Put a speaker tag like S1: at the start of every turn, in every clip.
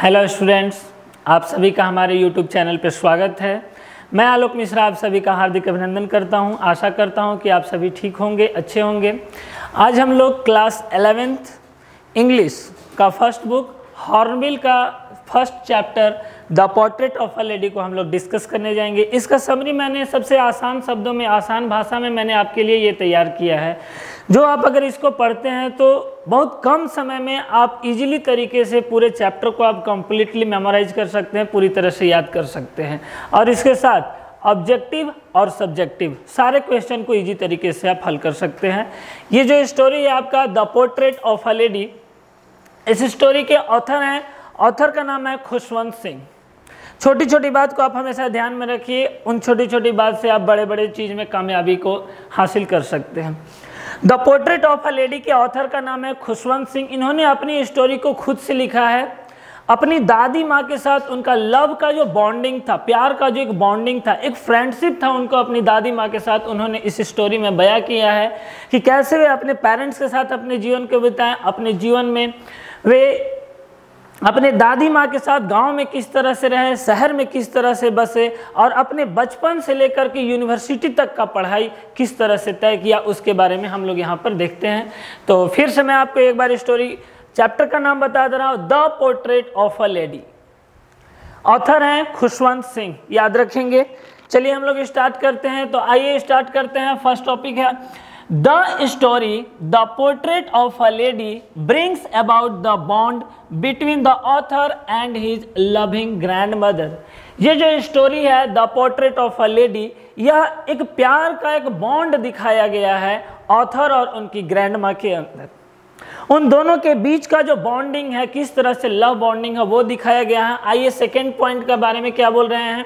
S1: Hello students, आप सभी का हमारे यूट्यूब चैनल पर स्वागत है। मैं आलोक मिश्रा आप सभी का हार्दिक अभिनंदन करता हूं। आशा करता हूं कि आप सभी ठीक होंगे, अच्छे होंगे। आज हम लोग क्लास 11th इंग्लिश का फर्स्ट बुक हॉर्नबिल का first chapter the portrait of a lady को हम लोग डिस्कस करने जाएंगे। इसका समरी मैंने सबसे आसान शब्दों में, आसान भाषा में मैंने आपके लिए ये तैयार किया है, जो आप अगर इसको पढ़ते हैं तो बहुत कम समय में आप इजीली तरीके से पूरे चैप्टर को आप कंप्लीटली मेमोराइज कर सकते हैं, पूरी तरह से याद कर सकते हैं। और इसके साथ ऑब्जेक्टिव और सब्जेक्टिव सारे क्वेश्चन को इजी तरीके से आप हल कर सकते हैं। ये जो स्टोरी है आपका the portrait of a lady, इस स्टोरी के ऑथर हैं, ऑथर का नाम है खुशवंत सिंह। छोटी छोटी बात को आप हमेशा ध्यान में रखिए, उन छोटी छोटी बात से आप बड़े बड़े चीज़ में कामयाबी को हासिल कर सकते हैं। The portrait of a lady के ऑथर का नाम है खुशवंत सिंह। इन्होंने अपनी स्टोरी को खुद से लिखा है। अपनी दादी माँ के साथ उनका लव का जो बॉन्डिंग था, प्यार का जो एक बॉन्डिंग था, एक फ्रेंडशिप था उनको अपनी दादी माँ के साथ, उन्होंने इस स्टोरी में बयां किया है कि कैसे वे अपने पेरेंट्स के साथ अपने जीवन को बिताएं। अपने जीवन में वे अपने दादी माँ के साथ गांव में किस तरह से रहे, शहर में किस तरह से बसे, और अपने बचपन से लेकर के यूनिवर्सिटी तक का पढ़ाई किस तरह से तय किया, उसके बारे में हम लोग यहाँ पर देखते हैं। तो फिर से मैं आपको एक बार स्टोरी चैप्टर का नाम बता दे रहा हूँ, the portrait of a lady. Author हैं खुशवंत सिंह, याद रखेंगे। चलिए हम लोग स्टार्ट करते हैं। तो आइए स्टार्ट करते हैं। फर्स्ट टॉपिक है the story the portrait of a lady brings about the bond between the author and his loving grand mother. ये जो स्टोरी है the portrait of a lady, यह एक प्यार का एक बॉन्ड दिखाया गया है ऑथर और उनकी ग्रैंड माँ के अंदर। उन दोनों के बीच का जो बॉन्डिंग है, किस तरह से लव बॉन्डिंग है, वो दिखाया गया है। आइए सेकेंड पॉइंट के बारे में क्या बोल रहे हैं।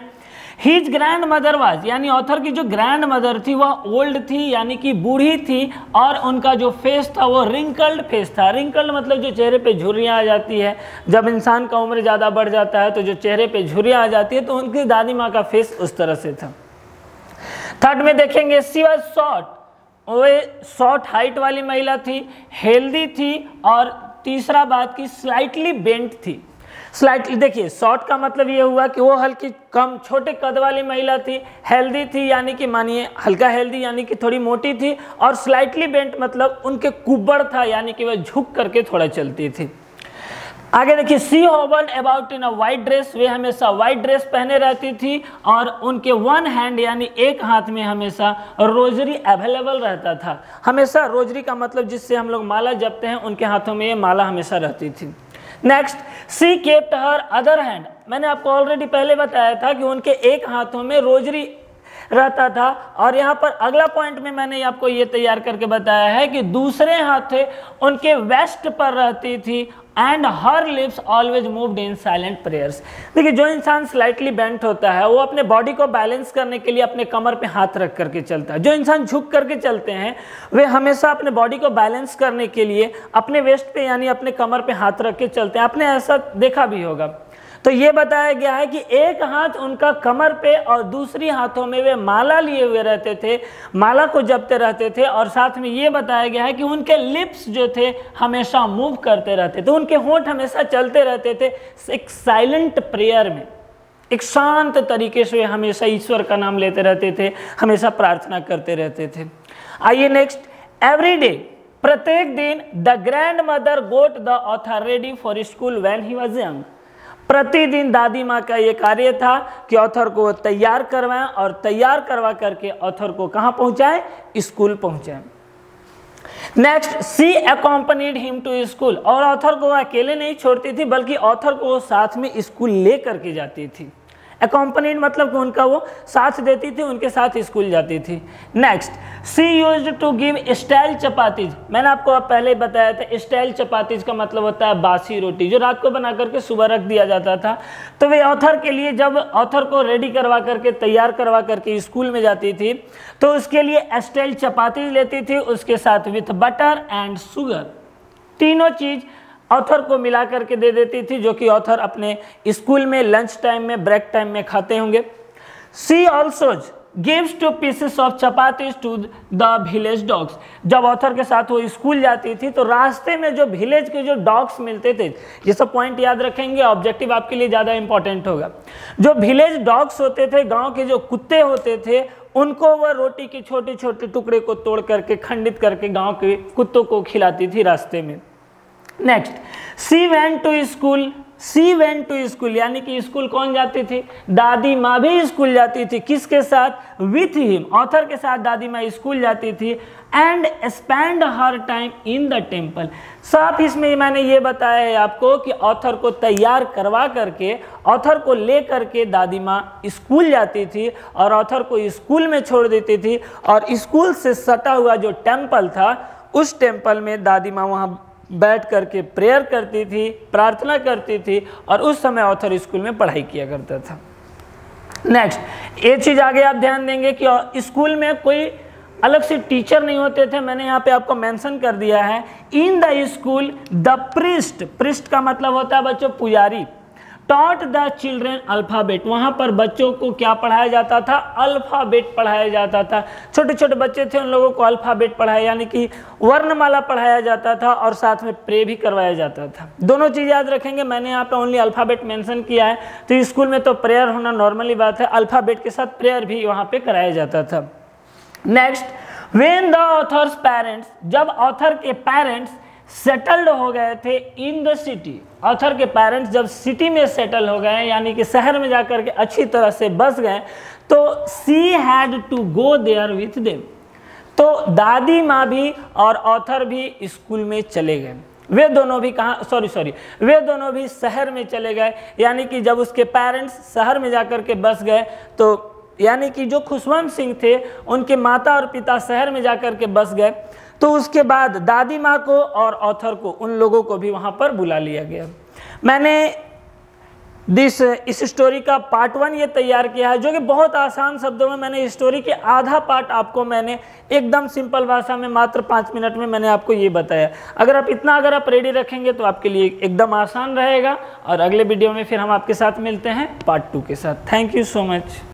S1: हिज ग्रैंड मदर वाज, यानी ऑथर की जो ग्रैंड मदर थी वह ओल्ड थी, यानी कि बूढ़ी थी, और उनका जो फेस था वो रिंकल्ड फेस था। रिंकल्ड मतलब जो चेहरे पे झुर्रियाँ आ जाती है, जब इंसान का उम्र ज़्यादा बढ़ जाता है तो जो चेहरे पे झुर्रियाँ आ जाती है, तो उनकी दादी माँ का फेस उस तरह से था। थर्ड में देखेंगे she was short, way short height वाली महिला थी, हेल्दी थी, और तीसरा बात की स्लाइटली बेंट थी। स्लाइटली देखिए, शॉर्ट का मतलब ये हुआ कि वो हल्की कम छोटे कद वाली महिला थी, हेल्दी थी यानी कि मानिए हल्का हेल्दी यानी कि थोड़ी मोटी थी, और स्लाइटली बेंट मतलब उनके कुब्बड़ था, यानी कि वह झुक करके थोड़ा चलती थी। आगे देखिए, she hovered about in a white dress, वे हमेशा वाइट ड्रेस पहने रहती थी, और उनके वन हैंड यानी एक हाथ में हमेशा रोजरी अवेलेबल रहता था। हमेशा रोजरी का मतलब जिससे हम लोग माला जपते हैं, उनके हाथों में ये माला हमेशा रहती थी। नेक्स्ट, सी केप्ट हर अदर हैंड, मैंने आपको ऑलरेडी पहले बताया था कि उनके एक हाथों में रोजरी रहता था, और यहाँ पर अगला पॉइंट में मैंने आपको ये तैयार करके बताया है कि दूसरे हाथ उनके वेस्ट पर रहती थी, and her lips always moved in silent prayers. देखिए, जो इंसान स्लाइटली बेंट होता है वो अपने बॉडी को बैलेंस करने के लिए अपने कमर पे हाथ रख करके चलता है। जो इंसान झुक करके चलते हैं वे हमेशा अपने बॉडी को बैलेंस करने के लिए अपने वेस्ट पे यानी अपने कमर पे हाथ रख के चलते हैं। आपने ऐसा देखा भी होगा। तो ये बताया गया है कि एक हाथ उनका कमर पे और दूसरी हाथों में वे माला लिए हुए रहते थे, माला को जपते रहते थे, और साथ में ये बताया गया है कि उनके लिप्स जो थे हमेशा मूव करते रहते थे, उनके होंठ हमेशा चलते रहते थे एक साइलेंट प्रेयर में, एक शांत तरीके से हमेशा ईश्वर का नाम लेते रहते थे, हमेशा प्रार्थना करते रहते थे। आइए नेक्स्ट, एवरी डे, प्रत्येक दिन the grand mother goat the author ready for school when he was young. प्रतिदिन दादी माँ का ये कार्य था कि ऑथर को तैयार करवाएं, और तैयार करवा करके ऑथर को कहाँ पहुँचाएं, स्कूल पहुँचाएं। Next, she accompanied him to school, और ऑथर को अकेले नहीं छोड़ती थी बल्कि ऑथर को वो साथ में स्कूल ले करके जाती थी। अकॉम्पनीड मतलब कि उनका वो साथ देती थी, उनके साथ स्कूल जाती थी। Next, she used to give style chapatis, मैंने आपको पहले बताया था स्टाइल चपातीज का मतलब होता है बासी रोटी, जो रात को बना करके सुबह रख दिया जाता था। तो वे ऑथर के लिए जब ऑथर को रेडी करवा करके तैयार करवा करके स्कूल में जाती थी तो उसके लिए स्टाइल चपातीज लेती थी, उसके साथ विथ बटर एंड शुगर, तीनों चीज़ ऑथर को मिला करके दे देती थी, जो कि ऑथर अपने स्कूल में लंच टाइम में, ब्रेक टाइम में खाते होंगे। सी ऑल्सोज, gives 2 pieces of chapatis to the village dogs। जब ऑथर के साथ वो स्कूल जाती थी तो रास्ते में जो विलेज के जो डॉग्स मिलते थे, ये सब पॉइंट याद रखेंगे, ऑब्जेक्टिव आपके लिए ज़्यादा इंपॉर्टेंट होगा। जो विलेज डॉग्स होते थे, गांव के जो कुत्ते होते थे, उनको वह रोटी के छोटे छोटे टुकड़े को तोड़ करके, खंडित करके गांव के कुत्तों को खिलाती थी रास्ते में। Next, she went to school. She went to school यानी कि स्कूल कौन जाती थी? दादी माँ भी स्कूल जाती थी। किसके साथ? विथ हिम, ऑथर के साथ दादी माँ स्कूल जाती थी। And spend her time in the temple. साथ इसमें मैंने ये बताया है आपको कि ऑथर को तैयार करवा करके, ऑथर को ले करके दादी माँ स्कूल जाती थी और ऑथर को स्कूल में छोड़ देती थी, और स्कूल से सटा हुआ जो टेम्पल था, उस टेम्पल में दादी माँ वहाँ बैठ करके प्रेयर करती थी, प्रार्थना करती थी, और उस समय ऑथर स्कूल में पढ़ाई किया करता था। नेक्स्ट, ये चीज़ आगे आप ध्यान देंगे कि स्कूल में कोई अलग से टीचर नहीं होते थे, मैंने यहाँ पे आपको मेंशन कर दिया है। In the school the priest, priest का मतलब होता है बच्चों पुजारी, टॉट द चिल्ड्रेन अल्फ़ाबेट, वहाँ पर बच्चों को क्या पढ़ाया जाता था? अल्फ़ाबेट पढ़ाया जाता था। छोटे छोटे बच्चे थे, उन लोगों को अल्फ़ाबेट पढ़ाया यानी कि वर्णमाला पढ़ाया जाता था, और साथ में प्रे भी करवाया जाता था। दोनों चीज़ याद रखेंगे, मैंने यहाँ पे ओनली अल्फ़ाबेट मेंशन किया है, तो स्कूल में तो प्रेयर होना नॉर्मली बात है, अल्फ़ाबेट के साथ प्रेयर भी वहाँ पर कराया जाता था। Next, when the author's parents, जब ऑथर के पेरेंट्स सेटल्ड हो गए थे इन द सिटी, ऑथर के पेरेंट्स जब सिटी में सेटल हो गए यानी कि शहर में जाकर के अच्छी तरह से बस गए, तो she had to go there with them, तो दादी माँ भी और ऑथर भी स्कूल में चले गए। वे दोनों भी कहाँ वे दोनों भी शहर में चले गए, यानी कि जब उसके पेरेंट्स शहर में जाकर के बस गए, तो यानी कि जो खुशवंत सिंह थे, उनके माता और पिता शहर में जाकर के बस गए, तो उसके बाद दादी माँ को और ऑथर को, उन लोगों को भी वहाँ पर बुला लिया गया। मैंने इस स्टोरी का पार्ट 1 ये तैयार किया है, जो कि बहुत आसान शब्दों में मैंने स्टोरी के आधा पार्ट आपको मैंने एकदम सिंपल भाषा में मात्र 5 मिनट में मैंने आपको ये बताया। अगर आप रेडी रखेंगे तो आपके लिए एकदम आसान रहेगा। और अगले वीडियो में फिर हम आपके साथ मिलते हैं पार्ट 2 के साथ। Thank you so much.